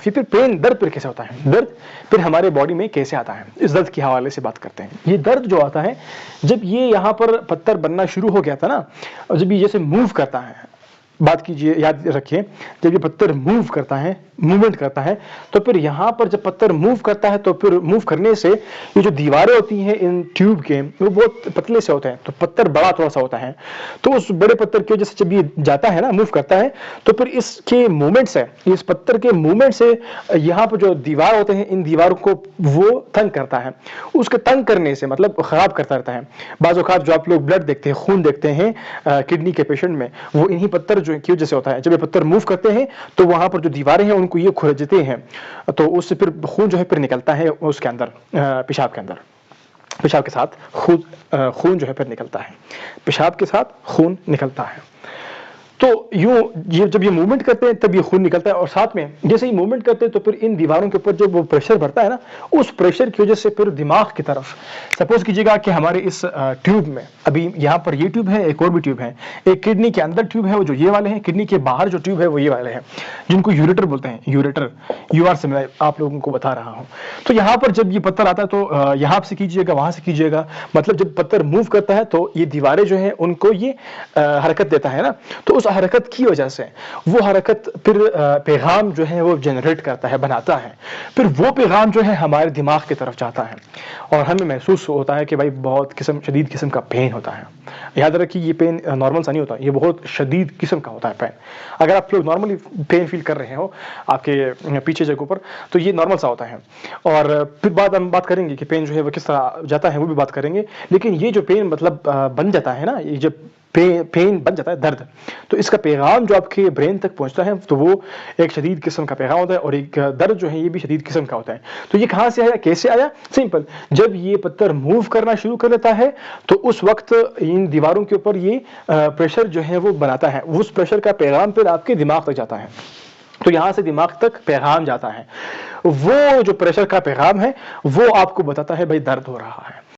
की। फिर पेन, दर्द फिर कैसे होता है, दर्द फिर हमारे बॉडी में कैसे आता है, इस दर्द के हवाले से बात करते हैं। ये दर्द जो आता है जब ये यहाँ पर पत्थर बनना शुरू हो गया था ना, और जब ये जैसे मूव करता है, बात कीजिए, याद रखिए, जब ये पत्थर मूव करता है, मूवमेंट करता है, तो फिर यहाँ पर जब पत्थर मूव करता है तो फिर मूव करने से ये जो दीवारें होती हैं इन ट्यूब के, वो बहुत पतले से होते हैं, तो पत्थर बड़ा थोड़ा सा होता है। तो उस बड़े पत्थर की वजह से जब ये जाता है ना, मूव करता है, तो फिर इसके मूवमेंट से, इस पत्थर के मूवमेंट से यहाँ पर जो दीवार होते हैं, इन दीवारों को वो तंग करता है। उसके तंग करने से मतलब खराब करता रहता है। बाज़ औक़ात जो आप लोग ब्लड देखते हैं, खून देखते हैं किडनी के पेशेंट में, वो इन्हीं पत्थर जो की वजह से होता है। जब ये पत्थर मूव करते हैं तो वहां पर जो दीवारें हैं उनको ये खुरचते हैं, तो उससे फिर खून जो है फिर निकलता है उसके अंदर, पेशाब के अंदर, पेशाब के साथ खून जो है फिर निकलता है, पेशाब के साथ खून निकलता है। तो यूं ये जब ये मूवमेंट करते हैं तब ये खून निकलता है, और साथ में जैसे ही मूवमेंट करते हैं तो फिर इन दीवारों के ऊपर जो वो प्रेशर बढ़ता है ना, उस प्रेशर की वजह से फिर दिमाग की तरफ, सपोज कीजिएगा कि हमारे इस ट्यूब में, अभी यहाँ पर ये ट्यूब है, एक और भी ट्यूब है, एक किडनी के अंदर ट्यूब है वो जो ये वाले हैं, किडनी के बाहर जो ट्यूब है वो ये वाले हैं, जिनको यूरेटर बोलते हैं, यूरेटर, यूआर से मैं आप लोगों को बता रहा हूँ। तो यहाँ पर जब ये पत्थर आता है तो यहाँ से कीजिएगा, वहां से कीजिएगा, मतलब जब पत्थर मूव करता है तो ये दीवारें जो है उनको ये हरकत देता है ना, तो उस हरकत की वजह से वो हरकत फिर पैगाम जो है वो जनरेट करता है, बनाता है। फिर वो पैगाम जो है हमारे दिमाग की तरफ जाता है और हमें महसूस होता है कि भाई बहुत शदीद किस्म का पेन होता है। याद रखिए ये पेन नॉर्मल सा नहीं होता, ये बहुत शदीद किस्म का होता है पेन। अगर आप लोग नॉर्मली पेन फील कर रहे हो आपके पीछे जगहों पर, तो ये नॉर्मल सा होता है। और फिर बाद हम बात करेंगे कि पेन जो है वो किस तरह जाता है, वो भी बात करेंगे। लेकिन ये जो पेन मतलब बन जाता है ना, ये जब पेन बन जाता है, दर्द, तो इसका पैगाम जो आपके ब्रेन तक पहुंचता है तो वो एक शदीद किस्म का पैगाम होता है, और एक दर्द जो है ये भी शदीद किस्म का होता है। तो ये कहां से आया, कैसे आया? सिंपल, जब ये पत्थर मूव करना शुरू कर लेता है तो उस वक्त इन दीवारों के ऊपर ये प्रेशर जो है वो बनाता है, उस प्रेशर का पैगाम फिर आपके दिमाग तक जाता है। तो यहां से दिमाग तक पैगाम जाता है, वो जो प्रेशर का पैगाम है वो आपको बताता है भाई दर्द हो रहा है।